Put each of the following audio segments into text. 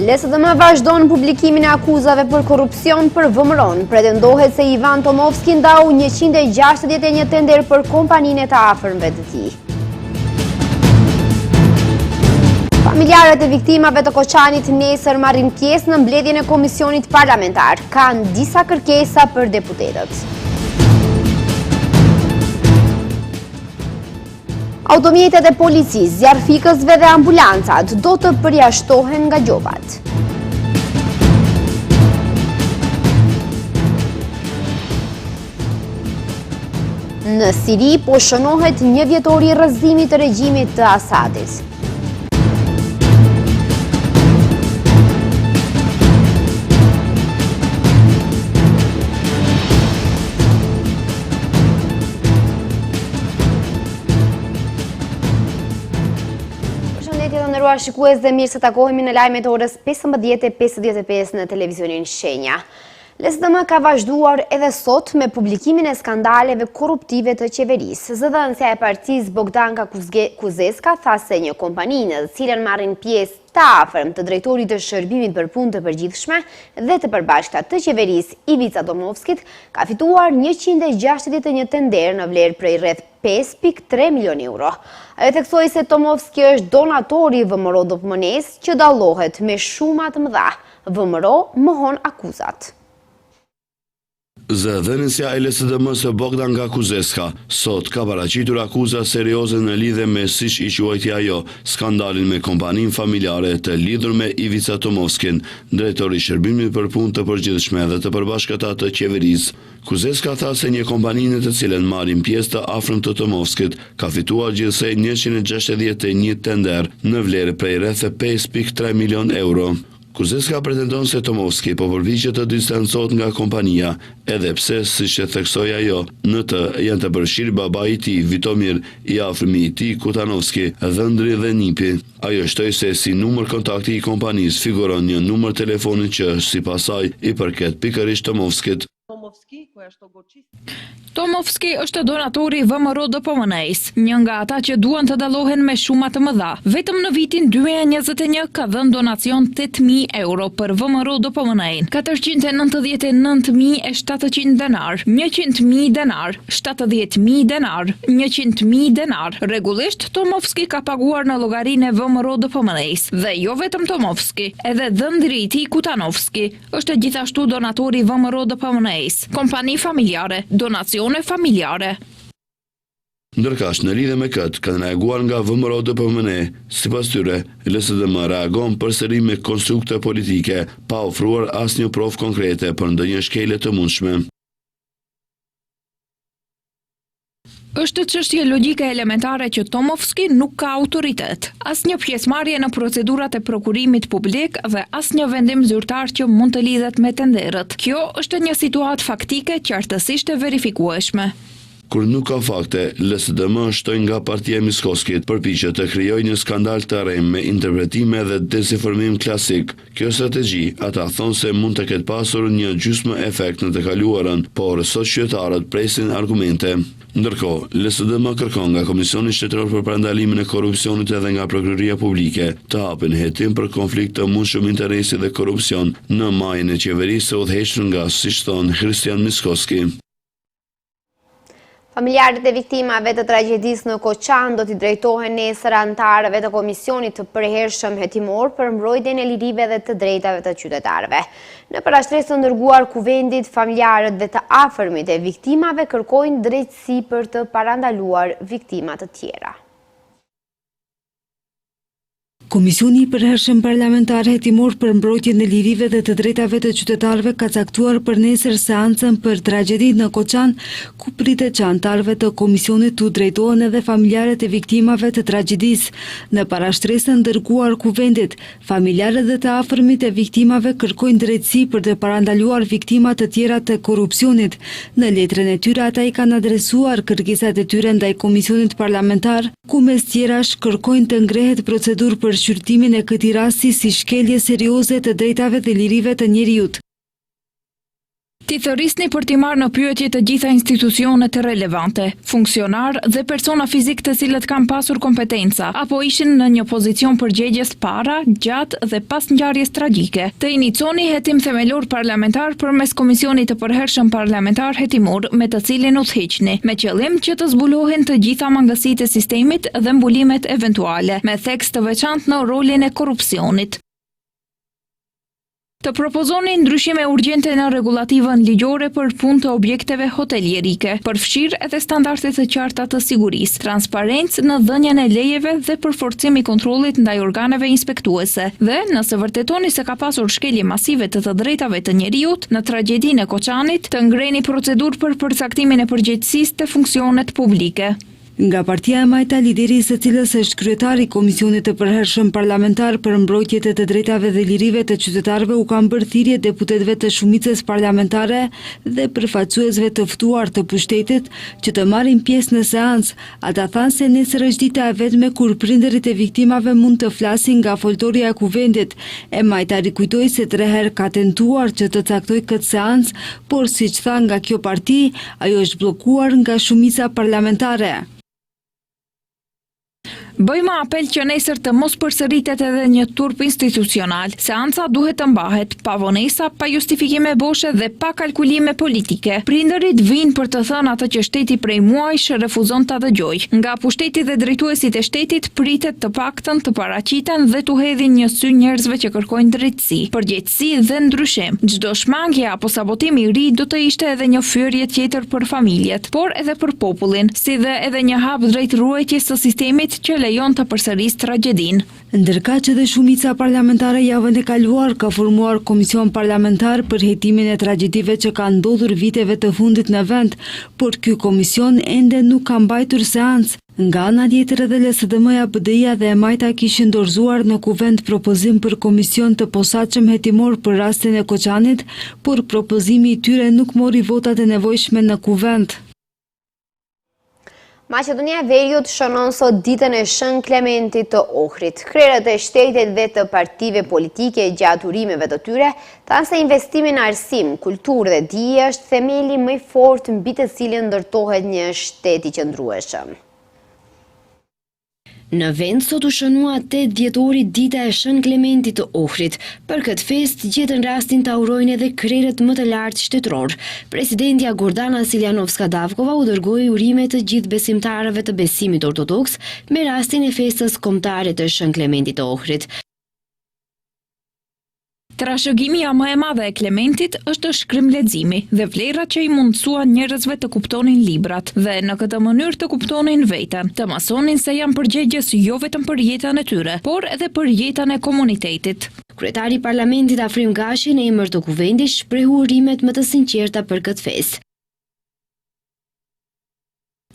LSDM vazhdon publikimin e akuzave për korrupsion për VMRO-n. Pretendohet se Ivan Tomovski ndau 161 tender për kompaninë e të afërmve të tij. Familjarët e viktimave të Koçanit nesër marrin pjesë në mbledhjen e komisionit parlamentar. Kanë disa kërkesa për deputetët. Automjetet e policisë, zjarfikësve dhe ambulancat do të përjashtohen nga gjobat. Në Siri po shënohet 1 vjetori i rrëzimit të regjimit të Asadit. Shikues dhe mirë se takohemi në lajmet orës 15:55 në televizionin Shenja. LSDM ka vazhduar edhe sot me publikimin e skandaleve korruptive të qeverisë. Zëdhënësja e partisë Bogdanka Kuzeska tha se një kompani në të cilën marrin pjesë të afërm të drejtorit të shërbimit për punë të përgjithshme dhe të përbashkëta të qeverisë Ivica Tomovskit ka fituar 161 tender në vlerë prej rreth 5.3 milion euro. Ajo theksoi se Tomovski është donatori i VMRO DPMNE-s që dallohet me shuma të mëdha. VMRO mohon akuzat. Zëdhënësja e LSDM-së Bogdanka Kuzeska sot ka paraqitur akuza serioze në lidhje me siç i quajti ajo skandalin me kompaninë familjare të lidhur me Ivica Tomovskin, drejtori i shërbimit për punë të përgjithshme dhe të përbashkëta të qeverisë. Kuzeska tha se një kompani në të cilën marrin pjesë të afërm të Tomovskit ka fituar gjithsej 161 tender në vlerë prej rreth 5.3 milion euro. Kuzeska pretendon se Tomovski po përpiqet të distancohet nga kompania, edhe pse, siç e theksoi ajo, në të janë të përfshirë babai i tij, Vitomir, i afërmi i tij, Kutanovski, Dhëndri dhe Nipi. Ajo shtoi se si numër kontakti i kompanisë figuron një numër telefoni që sipas saj i përket pikërisht Tomovskit. Tomovski është donatori i VMRO DPMNE-s, një nga ata që duan të dallohen me shuma të mëdha. Vetëm në vitin 2021 ka dhënë donacion 8.000 euro për VMRO DPMNE-n, 499.700 denar, 100.000 denar, 70.000 denar, 100.000 denar. Rregullisht Tomovski ka paguar në llogarinë e VMRO DPMNE-s dhe jo vetëm Tomovski, edhe Dhëndri i tij Kutanovski është gjithashtu donatori i VMRO DPMNE-s. Kompani familjare, donacione familjare. Ndërkësh në lidhje me këtë kanë reaguar nga VMRO DPMNE, sipas tyre, LSDM reagon përsëri me konstrukte politike, pa ofruar asnjë provë konkrete për ndonjë shkelje të mundshme. Është çështje logjike elementare që Tomovski nuk ka autoritet, asnjë pjesëmarrje në procedurat e prokurimit publik dhe asnjë vendim zyrtar që mund të lidhet me tenderët. Kjo është një situatë faktike qartësisht e verifikueshme. Kur nuk ka fakte, LSDM shtoi nga partia e Miskoskit përpiqet të krijojë një skandal të errëm me interpretime dhe dezinformim klasik. Kjo strategji, ata thonë se mund të ketë pasur një gjysmë efekt në të kaluarën, por sot qytetarët presin argumente. Ndërkohë, LSDM kërkon nga Komisioni Shtetëror për Parandalimin e Korrupsionit edhe nga Prokuroria Publike të hapin hetim për konflikt të mundshëm interesi dhe korrupsion në majën e qeverisë së udhëhequr nga, siç thon Christian Miskoski. Familjarët e viktimave të tragjedisë në Koçan do t'i drejtohen nesër anëtarëve të Komisionit të Përhershëm Hetimor për mbrojtjen e lirive dhe të drejtave të qytetarëve. Në parashtresë të ndërguar kuvendit, familjarët dhe të afërmit e viktimave kërkojnë drejtësi për të parandaluar viktima të tjera. Komisioni i Përhershëm Parlamentar Hetimor për mbrojtjen e lirive dhe të drejtave të qytetarëve ka caktuar për nesër seancën për tragjedinë në Koçan, ku pritet që anëtarëve të komisionit t'u drejtohen edhe familjarët e viktimave të tragjedisë. Në parashtresën dërguar kuvendit, familjarët dhe të afërmit e viktimave kërkojnë drejtësi për të parandaluar viktima të tjera të korrupsionit. Në letrën e tyre ata i kanë adresuar kërkesat e tyre ndaj komisionit parlamentar, ku mes tjerash kërkojnë të ngrehet procedurë për shqyrtimin e këtij rasti si shkelje serioze të drejtave dhe lirive të njeriut. Ti thërrisni për t'i marrë në pyetje të gjitha institucionet relevante, funksionar dhe persona fizik të cilët kanë pasur kompetenca, apo ishin në një pozicion përgjegjes para, gjatë dhe pas ngjarjes tragjike. Të inicioni hetim themelor parlamentar përmes komisionit të përhershëm parlamentar hetimor, me të cilin udhëhiqni, me qëllim që të zbulohen të gjitha mangësitë e sistemit dhe mbulimet eventuale, me theks të veçantë në rolin e korrupsionit. Të propozoni ndryshime urgjente në regulativën ligjore për punë të objekteve hotelierike, përfshirë edhe standarde të qarta të sigurisë, transparencë në dhënien e lejeve dhe përforcimi i kontrollit ndaj organeve inspektuese. Dhe nëse vërtetoni se ka pasur shkelje masive të drejtave të njeriut në tragjedinë e Koçanit, të ngreni procedurë për përcaktimin e përgjegjësisë të funksionet publike. Nga Partia e Majta, lideri i së cilës është kryetari i Komisionit të Përhershëm Parlamentar për Mbrojtjet e të Drejtave dhe Lirive të Qytetarëve, u kanë bërë thirrje deputetëve të shumicës parlamentare dhe përfaqësuesve të ftuar të pushtetit që të marrin pjesë në seancë. Ata thanë se nesër është dita e vetme kur prindërit e viktimave mund të flasin nga foltoria e kuvendit. E Majta rikujtoi se 3 herë ka tentuar që të caktojë këtë seancë, por siç tha nga kjo parti, ajo është bllokuar nga shumica parlamentare. Bëjmë apel që nesër të mos përsëritet edhe një turp institucional. Seanca duhet të mbahet pa vonesa, pa justifikime boshe dhe pa kalkulime politike. Prindërit vinë për të thënë atë që shteti prej muajsh refuzon ta dëgjojë. Nga pushteti dhe drejtuesit e shtetit pritet të paktën të paraqiten dhe t'u hedhin një sy njerëzve që kërkojnë drejtësi, përgjegjësi dhe ndryshim. Çdo shmangje apo sabotim i ri do të ishte edhe një fyerje tjetër për familjet, por edhe për popullin, si dhe edhe një hap drejt ruajtjes së sistemit që lejon të përsërisë tragjedinë. Ndërkaq që dhe shumica parlamentare javën e kaluar ka formuar komision parlamentar për hetimin e tragjedive që kanë ndodhur viteve të fundit në vend, por ky komision ende nuk ka mbajtur seancë. Nga ana tjetër edhe LSDM-ja, BDI-ja dhe e Majta kishin dorëzuar në kuvend propozim për komision të posaçëm hetimor për rastin e Koçanit, por propozimi i tyre nuk mori votat e nevojshme në kuvend. Maqedonia e Veriut shënon sot ditën e Shën Klementit të Ohrit. Krerët e shtetit dhe të partive politike gjatë urimeve të tyre thanë se investimi në arsim, kulturë dhe dije është themeli më i fortë mbi të cilin ndërtohet një shtet i qëndrueshëm. Në vend sot u shënua 8 dhjetori dita e Shën Klementit të Ohrit. Për këtë fest gjetën rastin ta urojnë edhe krerët më të lartë shtetëror. Presidentja Gordana Siljanovska-Davkova u dërgoi urime të gjithë besimtarëve të besimit ortodoks me rastin e festës kombëtare të Shën Klementit të Ohrit. Trashëgimia më e madhe e Klementit është shkrimleximi dhe vlerat që i mundësuan njerëzve të kuptonin librat dhe në këtë mënyrë të kuptonin veten, të mësonin se janë përgjegjës jo vetëm për jetën e tyre, por edhe për jetën e komunitetit. Kryetari i Parlamentit Afrim Gashi në emër të kuvendit shprehu urimet më të sinqerta për këtë festë.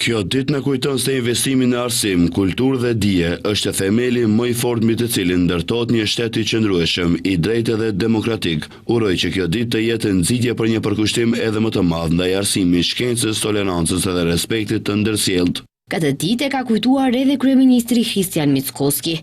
Kjo ditë na kujton se investimi në arsim, kulturë dhe dije është themeli më i fortë mbi të cilin ndërtohet një shtet i qëndrueshëm, i drejtë dhe demokratik. Uroj që kjo ditë të jetë nxitje për një përkushtim edhe më të madh ndaj arsimit, shkencës, tolerancës dhe respektit të ndërsjellët. Këtë ditë e ka kujtuar edhe kryeministri Hristijan Mickoski.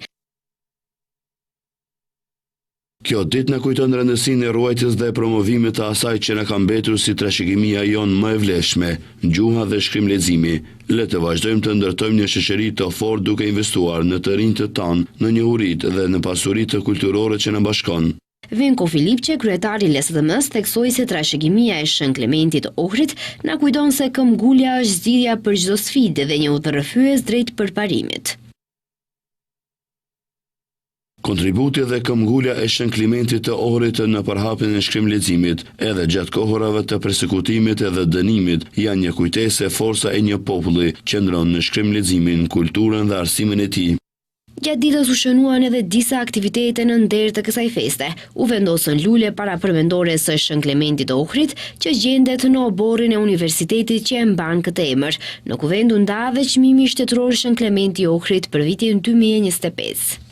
Kjo ditë na kujton rëndësinë e ruajtjes dhe promovimit të asaj që na ka mbetur si trashëgimia jonë më e vlefshme, gjuha dhe shkrimleximi. Le të vazhdojmë të ndërtojmë një shoqëri të fortë duke investuar në të rinjtë tanë, në njohuritë dhe në pasuritë kulturore që na bashkon. Venko Filipçe, kryetari i LSDM-s, theksoi se trashëgimia e Shën Klementit të Ohrit na kujton se këmbgulja është zgjidhja për çdo sfidë dhe një udhërrëfyes drejt përparimit. Kontributi dhe këmbgulja e Shën Klementit të Ohrit në përhapjen e shkrimleximit, edhe gjatë kohërave të përsekutimit edhe dënimit, janë një kujtesë se forca e një populli qëndron në shkrimleximin, kulturën dhe arsimin e tij. Gjatë ditës u shënuan edhe disa aktivitete në nder të kësaj feste. U vendosën lule para përmendores së Shën Klementit të Ohrit, që gjendet në oborrin e universitetit që e mban këtë emër. Në kuvend u nda dhe çmimi shtetëror Shën Klementi i Ohrit për vitin 2025.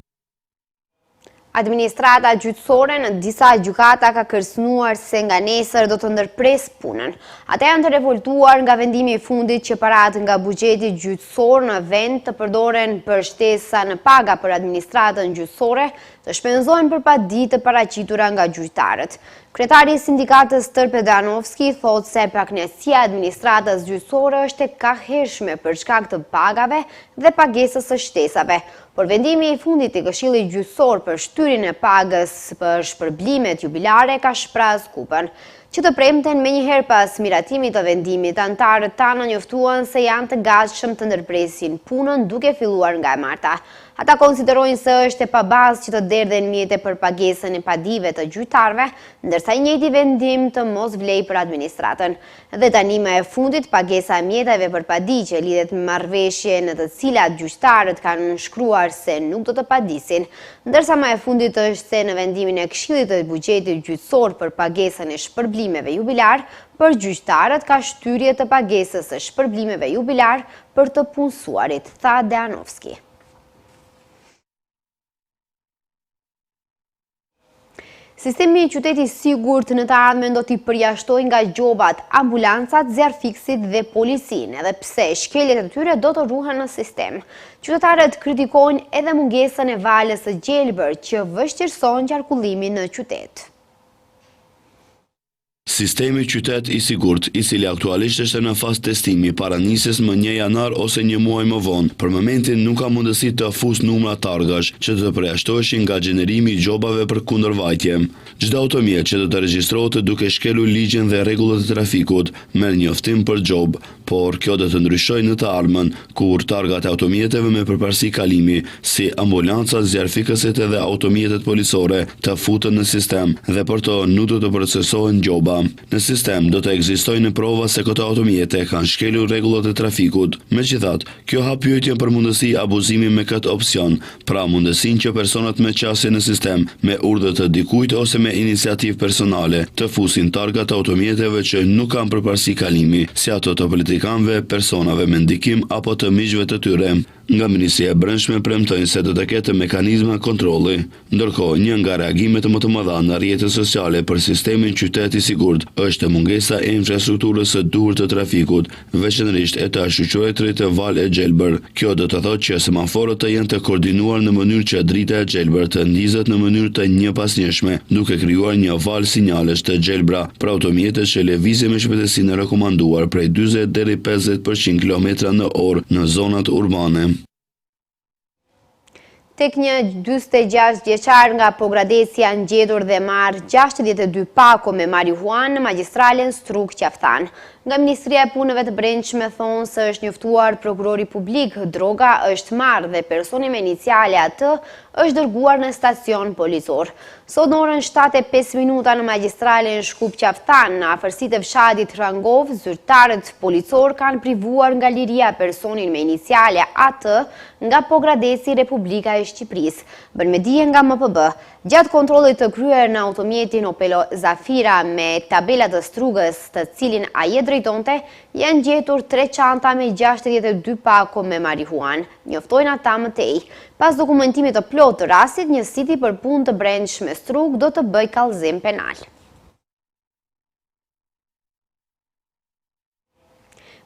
Administrata gjyqësore në disa gjykata ka kërcënuar se nga nesër do të ndërpres punën. Ata janë të revoltuar nga vendimi i fundit që parat nga buxheti gjyqësor në vend të përdoren për shtesa në paga për administratën gjyqësore të shpenzohen për paditë të paraqitura nga gjyqtarët. Kryetari i sindikatës Tërpe Danovski thotë se pakënaqësia e administratës gjyqësore është e kahershme për shkak të pagave dhe pagesës së shtesave. Por vendimi i fundit i Këshillit Gjyqësor për shtyrjen e pagës për shpërblimet jubilare ka shpraz kupën. Që të premten menjëherë pas miratimit të vendimit, anëtarët tanë njoftuan se janë të gatshëm të ndërpresin punën duke filluar nga e marta. Ata konsiderojnë se është e pabazë që të derdhen mjete për pagesën e padive të gjyqtarëve, ndërsa i njëjti vendim të mos vlej për administratën. Dhe tani më e fundit, pagesa e mjeteve për padi që lidhet me marrëveshje në të cilat gjyqtarët kanë nënshkruar se nuk do të padisin, ndërsa më e fundit është se në vendimin e Këshillit të Buxhetit Gjyqësor për pagesën e shpërblimeve jubilar, për gjyqtarët ka shtyrje të pagesës së shpërblimeve jubilar për të punësuarit, tha Danovski. Sistemi i qytetit sigurt në të ardhmen do t'i përjashtojë nga gjobat, ambulancat, zjarfiksit dhe policinë, edhe pse shkeljet e tyre do të ruhen në sistem. Qytetarët kritikojnë edhe mungesën e valës së gjelbër që vështirëson qarkullimin në qytet. Sistemi qytet i sigurt, i cili aktualisht është në fazë testimi para nisjes më 1 janar ose një muaj më vonë, për momentin nuk ka mundësi të fusë numra targash që të përjashtoheshin nga gjenerimi i gjobave për kundërvajtje. Çdo automjet që do të regjistrohet duke shkelur ligjin dhe rregullat e trafikut merr njoftim për gjob, por kjo do të ndryshojë në të ardhmen, kur targat e automjeteve me përparësi kalimi, si ambulancat, zjarfikësit dhe automjetet policore, të futen në sistem dhe për to nuk do të procesohen gjoba. Në sistem do të ekzistojnë prova se këto automjete kanë shkelur rregullat e trafikut. Megjithatë, kjo hap pyetjen për mundësi abuzimi me këtë opsion, pra mundësinë që personat me qasje në sistem, me urdhër të dikujt ose me iniciativë personale, të fusin targat automjeteve që nuk kanë përparësi kalimi, si ato të politikanëve, personave me ndikim apo të miqve të tyre. Nga Ministria e Brendshme premtojnë se do të ketë mekanizma kontrolli. Ndërkohë, një nga reagimet më të mëdha në rrjetet sociale për sistemin qytet i sigurt është mungesa e infrastrukturës së duhur të trafikut, veçanërisht e të shoqëruarit të Val e Gjelbër. Kjo do të thotë që semaforët të jenë të koordinuar në mënyrë që drita e Gjelbër të ndizet në mënyrë të njëpasnjëshme, duke krijuar një val sinjalesh të gjelbra për automjetet që lëvizin me shpejtësinë e rekomanduar prej 40 deri 50% km/h në zonat urbane. Tek një 46 vjeçar nga Pogradeci janë gjetur dhe marrë 62 pako me marihuanë në magjistralen Struk Qaftan. Nga Ministria e Punëve të Brendshme thonë se është njoftuar prokurori publik, droga është marrë dhe personi me iniciale atë është dërguar në stacion policor. Sot në orën 7:05 në magjistralen Shkup Qaftan, në afërsitë e fshatit Rangov, zyrtarët policor kanë privuar nga liria personin me iniciale atë nga Pogradeci, Republika e Shqipërisë. Bën me dije nga MPB. Gjatë kontrollit të kryer në automjetin Opel Zafira me tabelat të strugës, të cilin ai drejtonte, janë gjetur 3 çanta me 62 pako me marihuanë. Njoftojnë ata më tej. Pas dokumentimit të plotë të rastit, njësiti për punë të brendshme Struk do të bëjë kallëzim penal.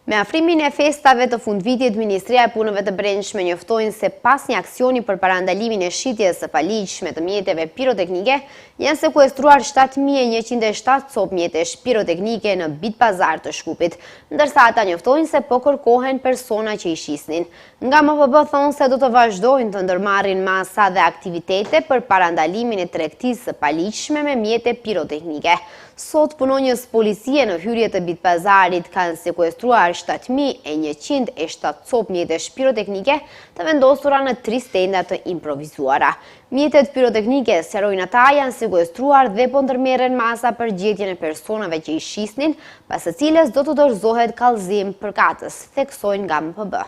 Me afrimin e festave të fundvitit, Ministria e Punëve të Brendshme njoftojnë se pas një aksioni për parandalimin e shitjes së paligjshme të mjeteve piroteknike, janë sekuestruar 7.107 copë mjetesh piroteknike në Bit Pazar të Shkupit, ndërsa ata njoftojnë se po kërkohen persona që i shisnin. Nga MPB thonë se do të vazhdojnë të ndërmarrin masa dhe aktivitete për parandalimin e tregtisë së paligjshme me mjete piroteknike. Sot punonjës policie në hyrje të Bit Pazarit kanë sekuestruar 7.107 copë mjetesh piroteknike të vendosura në 3 stenda të improvizuara. Mjetet piroteknike, sqarojnë ata, janë sekuestruar dhe po ndërmerren masa për gjetjen e personave që i shisnin, pas së cilës do të dorëzohet kallëzim përkatës, theksojnë nga MPB.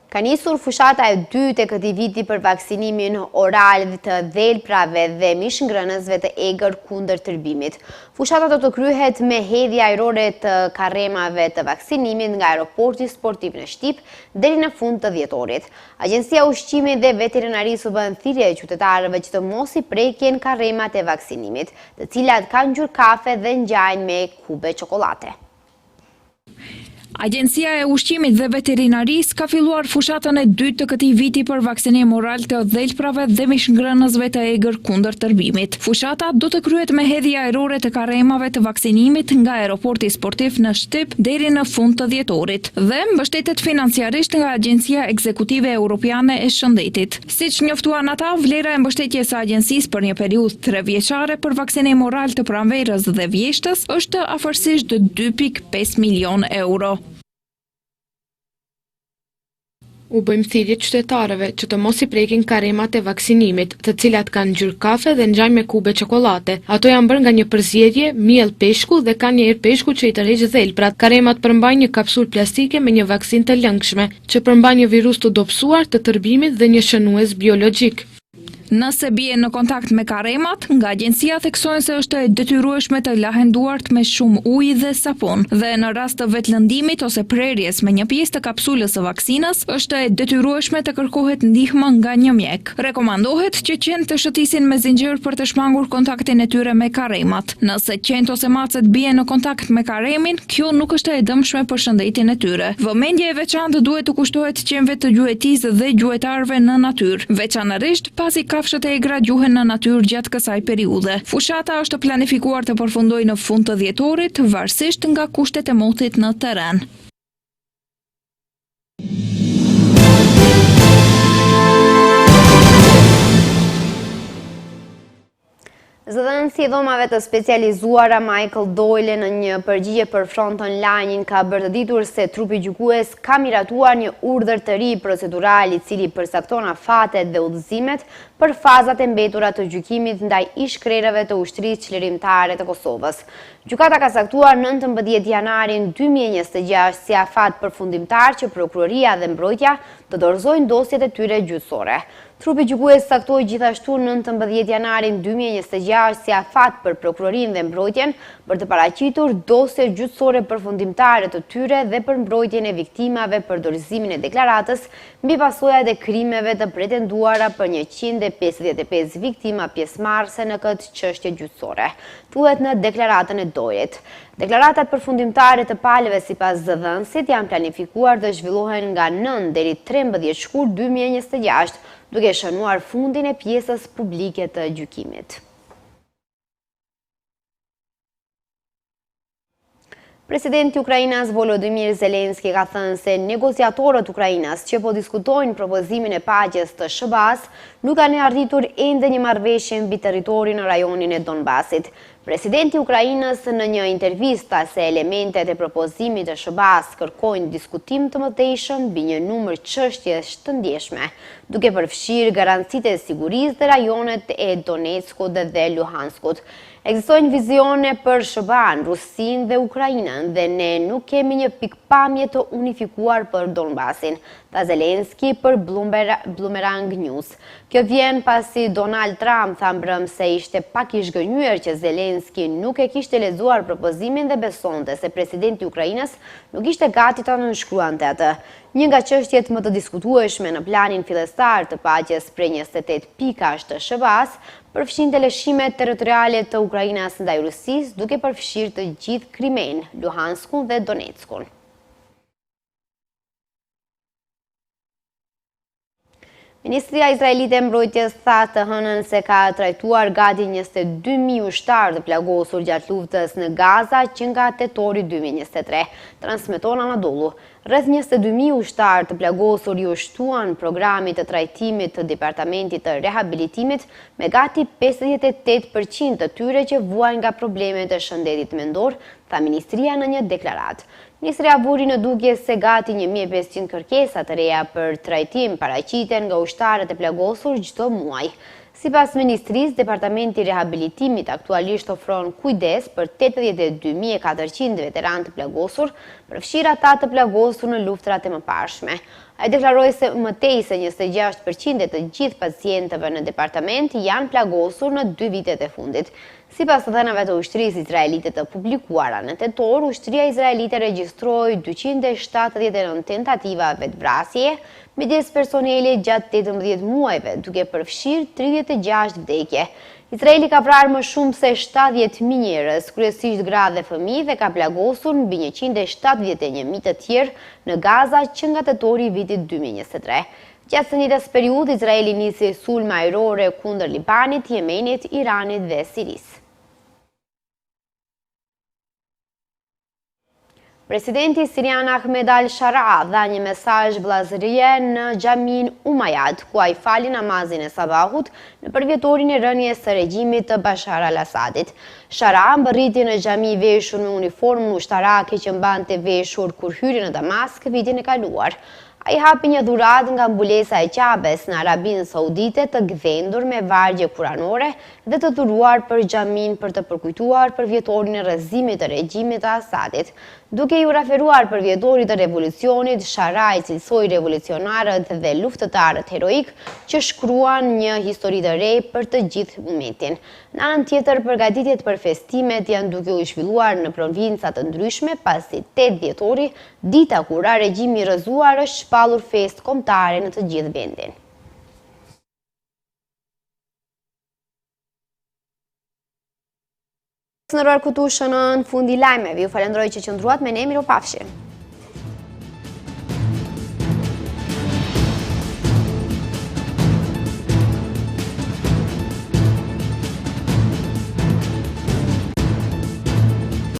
Ka nisur fushata e dytë e këtij viti për vaksinimin oral të dhelprave dhe mishëngrënësve të egër kundër tërbimit. Fushata do të kryhet me hedhje ajrore të karremave të vaksinimit nga aeroporti sportiv në Shtip deri në fund të dhjetorit. Agjencia Ushqimit dhe Veterinarisë u bën thirrje qytetarëve që të mos i prekin karremat e vaksinimit, të cilat kanë ngjyrë kafe dhe ngjajnë me kube çokollate. Agjencia e Ushqimit dhe Veterinarisë ka filluar fushatën e dytë të këtij viti për vaksinim oral të dhelprave dhe mishëngrënësve të egër kundër tërbimit. Fushata do të kryhet me hedhje ajrore të karremave të vaksinimit nga aeroporti sportiv në Shtyp deri në fund të dhjetorit dhe mbështetet financiarisht nga Agjencia Ekzekutive Europiane e Shëndetit. Siç njoftuan ata, vlera e mbështetjes së agjencisë për një periudhë 3 vjeçare për vaksinim oral të pranverës dhe vjeshtës është afërsisht 2.5 milion euro. U bëjmë thirrje qytetarëve që të mos i prekin karremat e vaksinimit, të cilat kanë ngjyrë kafe dhe ngjajnë me kube çokollate. Ato janë bërë nga një përzjedhje miell peshku dhe kanë një erë peshku që i tërheq dhelprat. Karremat përmbajnë një kapsulë plastike me një vaksinë të lëngshme, që përmban një virus të dobësuar të tërbimit dhe një shënues biologjik. Nëse bie në kontakt me karremat, nga agjencia theksojnë se është e detyrueshme të lahen duart me shumë ujë dhe sapun dhe në rast të vetlëndimit ose prerjes me një pjesë të kapsulës së vaksinës, është e detyrueshme të kërkohet ndihmë nga një mjek. Rekomandohet që qentë të shëtisin me zinxhir për të shmangur kontaktin e tyre me karremat. Nëse qentë ose macet bien në kontakt me karremin, kjo nuk është e dëmshme për shëndetin e tyre. Vëmendje e veçantë duhet të kushtohet qenëve të gjuetisë dhe gjuetarëve në natyrë, veçanërisht pasi kafshët e egra gjuhen në natyrë gjatë kësaj periudhe. Fushata është planifikuar të përfundojë në fund të dhjetorit, varësisht nga kushtet e motit në terren. Zëdhënësi i dhomave të specializuara Michael Doyle në një përgjigje për Front Online ka bërë të ditur se trupi gjykues ka miratuar një urdhër të ri procedural i cili përcakton afatet dhe udhëzimet për fazat e mbetura të gjykimit ndaj ish-krerëve të ushtrisë çlirimtare të Kosovës. Gjykata ka saktuar 19 janarin 2026 si afat përfundimtar që prokuroria dhe mbrojtja të dorëzojnë dosjet e tyre gjyqësore. Trupi gjykues saktoi gjithashtu 19 janarin 2026 si afat për prokurorinë dhe mbrojtjen për të paraqitur dosje gjyqësore përfundimtare të tyre dhe për mbrojtjen e viktimave për dorëzimin e deklaratës mbi pasojat e krimeve të pretenduara për 155 viktima pjesëmarrëse në këtë çështje gjyqësore, thuhet në deklaratën e Doylet. Deklaratat përfundimtare të palëve sipas zëdhënësit janë planifikuar të zhvillohen nga 9 deri 13 shkurt 2026, duke shënuar fundin e pjesës publike të gjykimit. Presidenti Ukrainas Volodymyr Zelensky ka thënë se negociatorët ukrainas që po diskutojnë propozimin e paqes të SBA-s nuk kanë arritur ende një marrëveshje mbi territorin në rajonin e Donbasit. Presidenti Ukrainës në një intervistë se elementet e propozimit të SBA-s kërkojnë diskutim të mëtejshëm mbi një numër çështjesh të ndjeshme, duke përfshirë garancitë e sigurisë dhe rajonet e Donetskut dhe Luhanskut. Ekzistojnë vizione për SBA-n, Rusinë dhe Ukrainën dhe ne nuk kemi një pikpamje të unifikuar për Donbasin, tha Zelensky për Bloomberg News. Kjo vjen pasi Donald Trump tha mbrëm se ishte pak i zhgënjur që Zelensky nuk e kishte lexuar propozimin dhe besonte se presidenti i Ukrainës nuk ishte gati ta nënshkruante atë. Një nga çështjet më të diskutueshme në planin fillestar të paqes prej 28 pikash të SBA-s përfshinte lëshimet territoriale të Ukrainës ndaj Rusisë, duke përfshirë të gjithë Krimen, Luhanskun dhe Donetskun. Ministria Izraelite e Mbrojtjes tha të hënën se ka trajtuar gati 22.000 ushtarë të plagosur gjatë luftës në Gaza që nga tetori 2023, transmeton Anadolu. Rreth 22.000 ushtarë të plagosur ju shtuan programit të trajtimit të Departamentit të Rehabilitimit me gati 58% të tyre që vuajnë nga problemet e shëndetit mendor, tha ministria në një deklaratë. Ministria vuri në dukje se gati 1.500 kërkesa të reja për trajtim paraqiten nga ushtarët e plagosur çdo muaj. Sipas Ministrisë, Departamenti i Rehabilitimit aktualisht ofron kujdes për 82.400 veteranë të plagosur, përfshirë ata të plagosur në luftrat e mëparshme. Ai deklaroi se më tej se 26% e të gjithë pacientëve në departament janë plagosur në 2 vitet e fundit. Sipas të dhënave të ushtrisë izraelite të publikuara në tetor, ushtria izraelite regjistroi 279 tentativa vetvrasje midis personelit gjatë 18 muajve, duke përfshirë 36 vdekje. Izraeli ka vrarë më shumë se 70.000 njerëz, kryesisht gra dhe fëmijë, dhe ka plagosur mbi 171.000 të tjerë në Gaza që nga tetori i vitit 2023. Gjatë së njëjtës periudhë, Izraeli nisi sulme ajrore kundër Libanit, Yemenit, Iranit dhe Sirisë. Presidenti sirian Ahmed al-Shara dha një mesazh vëllazërie në xhamin Umayyad, ku ai fali namazin e sabahut në përvjetorin e rënies së regjimit të Bashar al-Assadit. Shara mbërriti në xhami i veshur me uniformën ushtarake që mbante veshur kur hyri në Damask vitin e kaluar. Ai hapi një dhuratë nga mbulesa e Qabes në Arabinë Saudite të gdhendur me vargje kuranore dhe të dhuruar për xhamin për të përkujtuar përvjetorin e rrëzimit të regjimit të Asadit. Duke ju referuar përvjetorit të revolucionit, Shara i cilësoi revolucionarët dhe luftëtarët heroik që shkruan një histori të re për të gjithë umetin. Në anën tjetër, përgatitjet për festimet janë duke u zhvilluar në provinca të ndryshme, pasi 8 dhjetori, dita kur regjimi i rrëzuar, është shpallur fest kombëtare në të gjithë vendin. Në këtu shënon fundi lajmeve. Ju falenderoj që qëndruat me ne, mirupafshim.